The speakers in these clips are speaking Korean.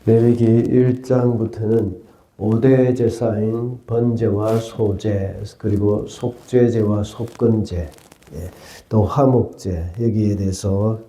레위기 1장부터는 5대 제사인 번제와 소제, 그리고 속죄제와 속건제, 또 화목제, 여기에 대해서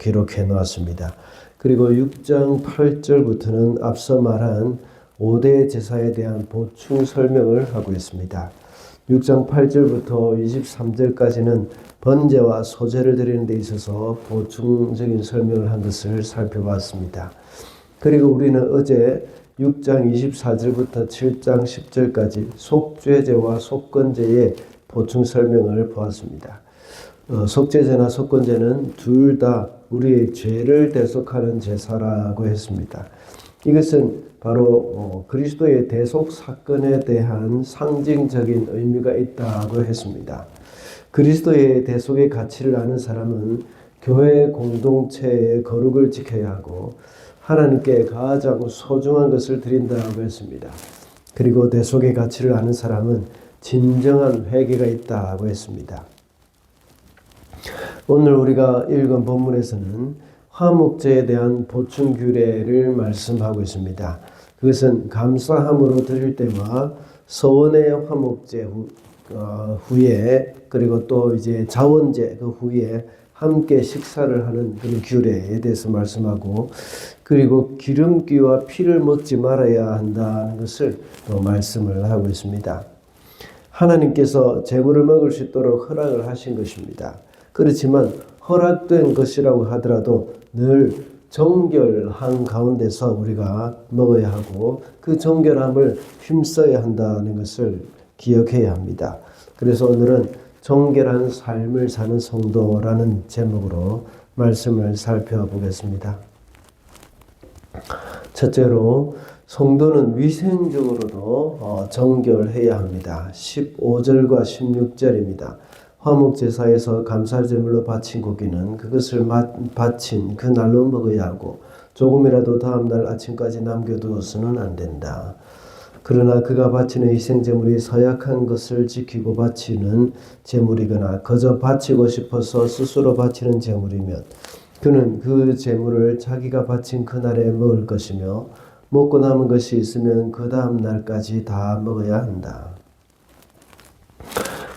기록해 놓았습니다. 그리고 6장 8절부터는 앞서 말한 5대 제사에 대한 보충 설명을 하고 있습니다. 6장 8절부터 23절까지는 번제와 소제를 드리는 데 있어서 보충적인 설명을 한 것을 살펴봤습니다. 그리고 우리는 어제 6장 24절부터 7장 10절까지 속죄제와 속건제의 보충 설명을 보았습니다. 속죄제나 속건제는 둘 다 우리의 죄를 대속하는 제사라고 했습니다. 이것은 바로 그리스도의 대속 사건에 대한 상징적인 의미가 있다고 했습니다. 그리스도의 대속의 가치를 아는 사람은 교회 공동체의 거룩을 지켜야 하고 하나님께 가장 소중한 것을 드린다고 했습니다. 그리고 대속의 가치를 아는 사람은 진정한 회개가 있다고 했습니다. 오늘 우리가 읽은 본문에서는 화목제에 대한 보충 규례를 말씀하고 있습니다. 그것은 감사함으로 드릴 때와 서원의 화목제 후에, 그리고 또 이제 자원제 그 후에 함께 식사를 하는 그런 규례에 대해서 말씀하고, 그리고 기름기와 피를 먹지 말아야 한다는 것을 또 말씀을 하고 있습니다. 하나님께서 제물을 먹을 수 있도록 허락을 하신 것입니다. 그렇지만 허락된 것이라고 하더라도 늘 정결한 가운데서 우리가 먹어야 하고 그 정결함을 힘써야 한다는 것을 기억해야 합니다. 그래서 오늘은 정결한 삶을 사는 성도라는 제목으로 말씀을 살펴보겠습니다. 첫째로 성도는 위생적으로도 정결해야 합니다. 15절과 16절입니다. 화목제사에서 감사제물로 바친 고기는 그것을 바친 그 날로 먹어야 하고 조금이라도 다음날 아침까지 남겨두어서는 안 된다. 그러나 그가 바치는 희생제물이 서약한 것을 지키고 바치는 제물이거나 그저 바치고 싶어서 스스로 바치는 제물이면 그는 그 제물을 자기가 바친 그날에 먹을 것이며 먹고 남은 것이 있으면 그 다음 날까지 다 먹어야 한다.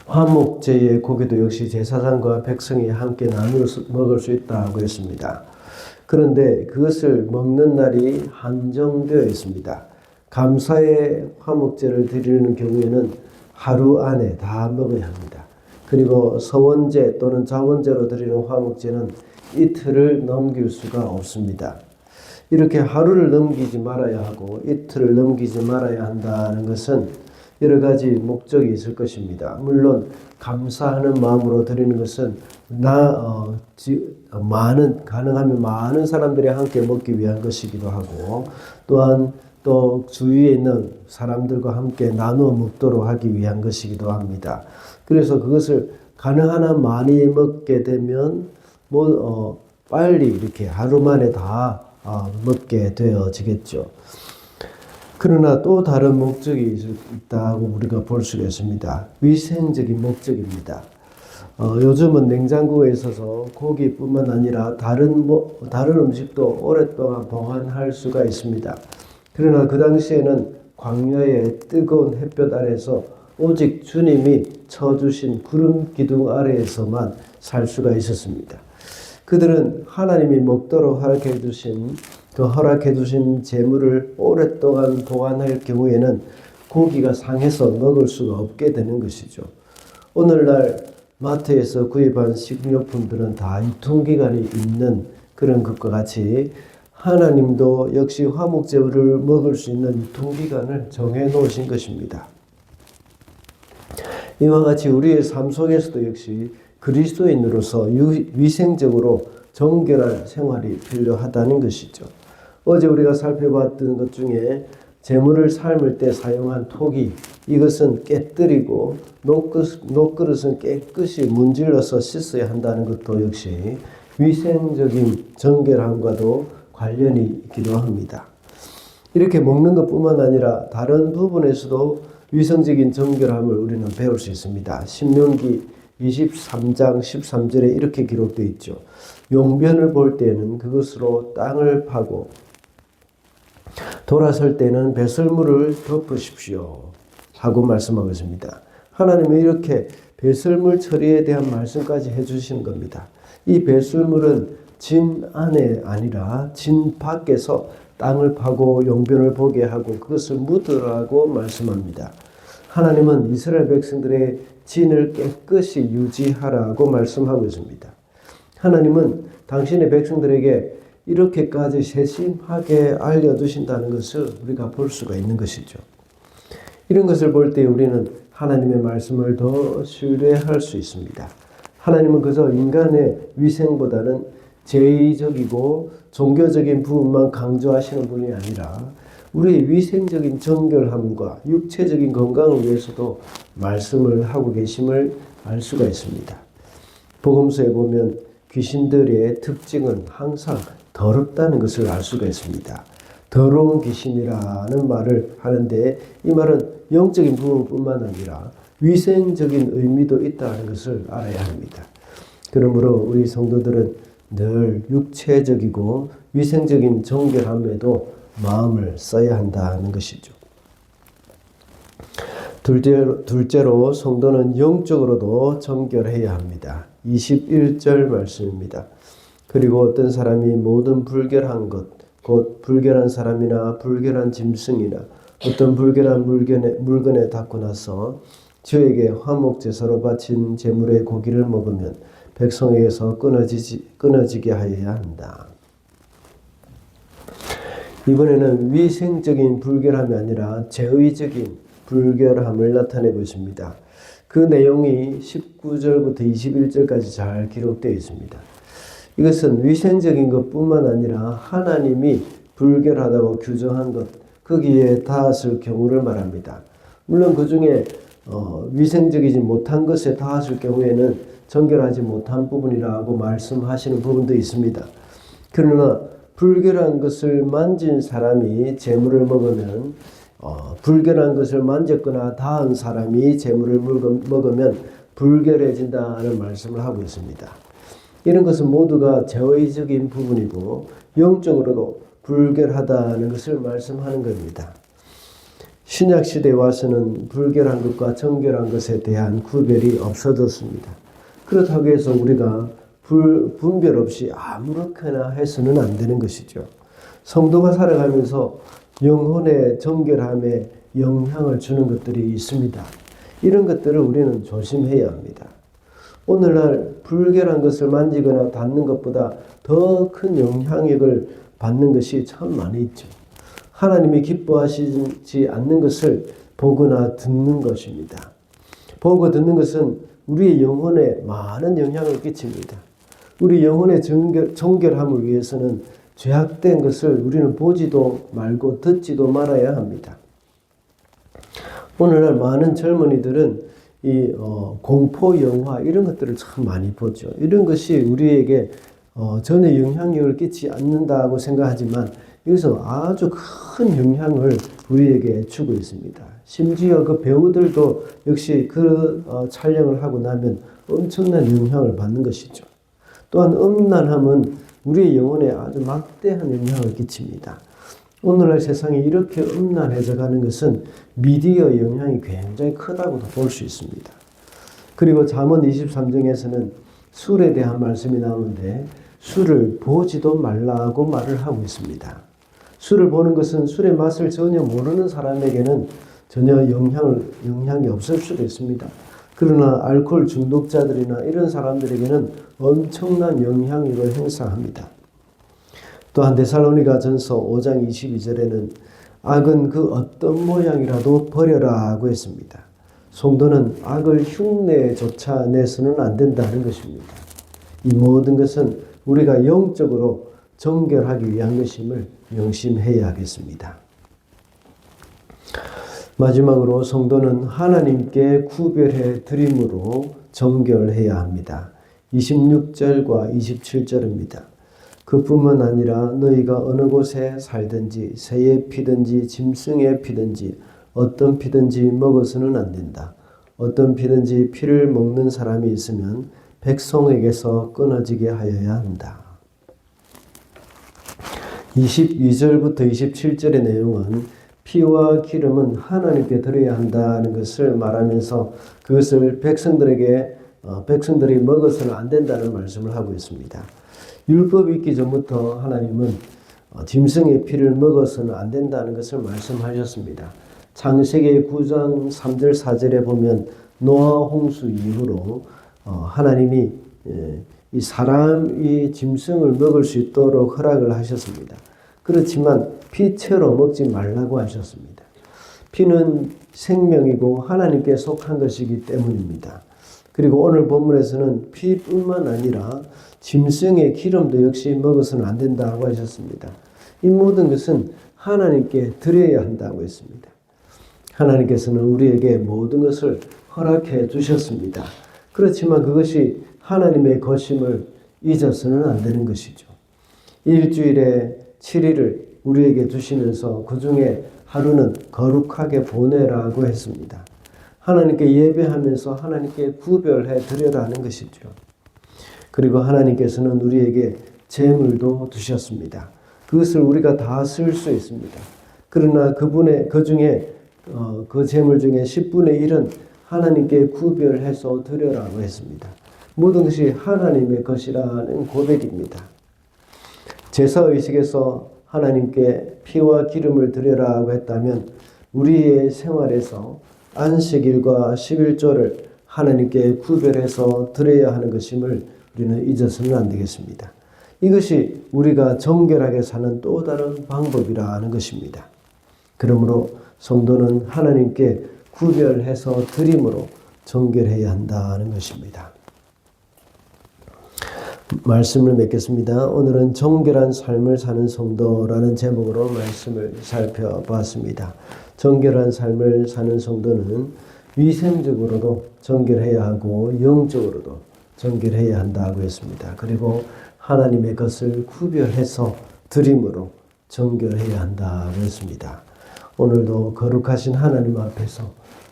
화목제의 고기도 역시 제사장과 백성이 함께 나누어 먹을 수 있다고 했습니다. 그런데 그것을 먹는 날이 한정되어 있습니다. 감사의 화목제를 드리는 경우에는 하루 안에 다 먹어야 합니다. 그리고 서원제 또는 자원제로 드리는 화목제는 이틀을 넘길 수가 없습니다. 이렇게 하루를 넘기지 말아야 하고 이틀을 넘기지 말아야 한다는 것은 여러 가지 목적이 있을 것입니다. 물론 감사하는 마음으로 드리는 것은 가능하면 많은 사람들이 함께 먹기 위한 것이기도 하고, 또한 또 주위에 있는 사람들과 함께 나누어 먹도록 하기 위한 것이기도 합니다. 그래서 그것을 가능한 한 많이 먹게 되면 빨리 이렇게 하루 만에 다 먹게 되어지겠죠. 그러나 또 다른 목적이 있다고 우리가 볼 수가 있습니다. 위생적인 목적입니다. 요즘은 냉장고에 있어서 고기뿐만 아니라 다른 음식도 오랫동안 보관할 수가 있습니다. 그러나 그 당시에는 광야의 뜨거운 햇볕 아래에서 오직 주님이 쳐주신 구름 기둥 아래에서만 살 수가 있었습니다. 그들은 하나님이 먹도록 허락해 주신 제물을 오랫동안 보관할 경우에는 고기가 상해서 먹을 수가 없게 되는 것이죠. 오늘날 마트에서 구입한 식료품들은 다 유통기간이 있는 그런 것과 같이 하나님도 역시 화목제물을 먹을 수 있는 유통기간을 정해 놓으신 것입니다. 이와 같이 우리의 삶 속에서도 역시 그리스도인으로서 위생적으로 정결한 생활이 필요하다는 것이죠. 어제 우리가 살펴봤던 것 중에 제물을 삶을 때 사용한 토기, 이것은 깨뜨리고 녹그릇은 깨끗이 문질러서 씻어야 한다는 것도 역시 위생적인 정결함과도 관련이 있기도 합니다. 이렇게 먹는 것뿐만 아니라 다른 부분에서도 위생적인 정결함을 우리는 배울 수 있습니다. 신명기 23장 13절에 이렇게 기록되어 있죠. 용변을 볼 때는 그것으로 땅을 파고 돌아설 때는 배설물을 덮으십시오 하고 말씀하고 있습니다. 하나님은 이렇게 배설물 처리에 대한 말씀까지 해주시는 겁니다. 이 배설물은 진 안에 아니라 진 밖에서 땅을 파고 용변을 보게 하고 그것을 묻으라고 말씀합니다. 하나님은 이스라엘 백성들의 진을 깨끗이 유지하라고 말씀하고 있습니다. 하나님은 당신의 백성들에게 이렇게까지 세심하게 알려두신다는 것을 우리가 볼 수가 있는 것이죠. 이런 것을 볼 때 우리는 하나님의 말씀을 더 신뢰할 수 있습니다. 하나님은 그저 인간의 위생보다는 제의적이고 종교적인 부분만 강조하시는 분이 아니라 우리의 위생적인 정결함과 육체적인 건강을 위해서도 말씀을 하고 계심을 알 수가 있습니다. 복음서에 보면 귀신들의 특징은 항상 더럽다는 것을 알 수가 있습니다. 더러운 귀신이라는 말을 하는데 이 말은 영적인 부분뿐만 아니라 위생적인 의미도 있다는 것을 알아야 합니다. 그러므로 우리 성도들은 늘 육체적이고 위생적인 정결함에도 마음을 써야 한다는 것이죠. 둘째로 성도는 영적으로도 정결해야 합니다. 21절 말씀입니다. 그리고 어떤 사람이 모든 불결한 것, 곧 불결한 사람이나 불결한 짐승이나 어떤 불결한 물건에 닿고 나서 저에게 화목제사로 바친 제물의 고기를 먹으면 백성에게서 끊어지게 하여야 한다. 이번에는 위생적인 불결함이 아니라 제의적인 불결함을 나타내고 있습니다. 그 내용이 19절부터 21절까지 잘 기록되어 있습니다. 이것은 위생적인 것뿐만 아니라 하나님이 불결하다고 규정한 것, 거기에 닿았을 경우를 말합니다. 물론 그 중에 위생적이지 못한 것에 닿았을 경우에는 정결하지 못한 부분이라고 말씀하시는 부분도 있습니다. 그러나 불결한 것을 만진 사람이 제물을 먹으면 불결한 것을 만졌거나 닿은 사람이 제물을 먹으면 불결해진다는 말씀을 하고 있습니다. 이런 것은 모두가 제의적인 부분이고 영적으로도 불결하다는 것을 말씀하는 겁니다. 신약시대에 와서는 불결한 것과 정결한 것에 대한 구별이 없어졌습니다. 그렇다고 해서 우리가 분별 없이 아무렇게나 해서는 안 되는 것이죠. 성도가 살아가면서 영혼의 정결함에 영향을 주는 것들이 있습니다. 이런 것들을 우리는 조심해야 합니다. 오늘날 불결한 것을 만지거나 닿는 것보다 더 큰 영향력을 받는 것이 참 많이 있죠. 하나님이 기뻐하시지 않는 것을 보거나 듣는 것입니다. 보고 듣는 것은 우리의 영혼에 많은 영향을 끼칩니다. 우리 영혼의 정결함을 위해서는 죄악된 것을 우리는 보지도 말고 듣지도 말아야 합니다. 오늘날 많은 젊은이들은 이 공포 영화 이런 것들을 참 많이 보죠. 이런 것이 우리에게 전혀 영향력을 끼치지 않는다고 생각하지만 여기서 아주 큰 영향을 우리에게 주고 있습니다. 심지어 그 배우들도 역시 그 촬영을 하고 나면 엄청난 영향을 받는 것이죠. 또한 음란함은 우리의 영혼에 아주 막대한 영향을 끼칩니다. 오늘날 세상이 이렇게 음란해져 가는 것은 미디어의 영향이 굉장히 크다고도 볼 수 있습니다. 그리고 잠언 23장에서는 술에 대한 말씀이 나오는데 술을 보지도 말라고 말을 하고 있습니다. 술을 보는 것은 술의 맛을 전혀 모르는 사람에게는 전혀 영향이 없을 수도 있습니다. 그러나 알코올 중독자들이나 이런 사람들에게는 엄청난 영향력을 행사합니다. 또한 데살로니가전서 5장 22절에는 악은 그 어떤 모양이라도 버려라고 했습니다. 성도는 악을 흉내조차 내서는 안 된다는 것입니다. 이 모든 것은 우리가 영적으로 정결하기 위한 것임을 명심해야 하겠습니다. 마지막으로 성도는 하나님께 구별해 드림으로 정결해야 합니다. 26절과 27절입니다. 그뿐만 아니라 너희가 어느 곳에 살든지 새에 피든지 짐승에 피든지 어떤 피든지 먹어서는 안 된다. 어떤 피든지 피를 먹는 사람이 있으면 백성에게서 끊어지게 하여야 한다. 22절부터 27절의 내용은 피와 기름은 하나님께 드려야 한다는 것을 말하면서 그것을 백성들이 먹어서는 안 된다는 말씀을 하고 있습니다. 율법이 있기 전부터 하나님은 짐승의 피를 먹어서는 안 된다는 것을 말씀하셨습니다. 창세기 9장 3절 4절에 보면 노아 홍수 이후로 하나님이 이 사람이 짐승을 먹을 수 있도록 허락을 하셨습니다. 그렇지만 피채로 먹지 말라고 하셨습니다. 피는 생명이고 하나님께 속한 것이기 때문입니다. 그리고 오늘 본문에서는 피뿐만 아니라 짐승의 기름도 역시 먹어서는 안 된다고 하셨습니다. 이 모든 것은 하나님께 드려야 한다고 했습니다. 하나님께서는 우리에게 모든 것을 허락해 주셨습니다. 그렇지만 그것이 하나님의 것임을 잊어서는 안 되는 것이죠. 일주일에 7일을 우리에게 주시면서 그 중에 하루는 거룩하게 보내라고 했습니다. 하나님께 예배하면서 하나님께 구별해 드려라는 것이죠. 그리고 하나님께서는 우리에게 재물도 주셨습니다. 그것을 우리가 다 쓸 수 있습니다. 그러나 그 중에 그 재물 중에 10분의 1은 하나님께 구별해서 드려라고 했습니다. 모든 것이 하나님의 것이라는 고백입니다. 제사의식에서 하나님께 피와 기름을 드려라고 했다면 우리의 생활에서 안식일과 11조를 하나님께 구별해서 드려야 하는 것임을 우리는 잊어서는 안 되겠습니다. 이것이 우리가 정결하게 사는 또 다른 방법이라는 것입니다. 그러므로 성도는 하나님께 구별해서 드림으로 정결해야 한다는 것입니다. 말씀을 맺겠습니다. 오늘은 정결한 삶을 사는 성도라는 제목으로 말씀을 살펴봤습니다. 정결한 삶을 사는 성도는 위생적으로도 정결해야 하고 영적으로도 정결해야 한다고 했습니다. 그리고 하나님의 것을 구별해서 드림으로 정결해야 한다고 했습니다. 오늘도 거룩하신 하나님 앞에서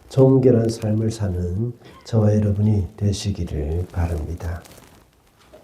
정결한 삶을 사는 저와 여러분이 되시기를 바랍니다.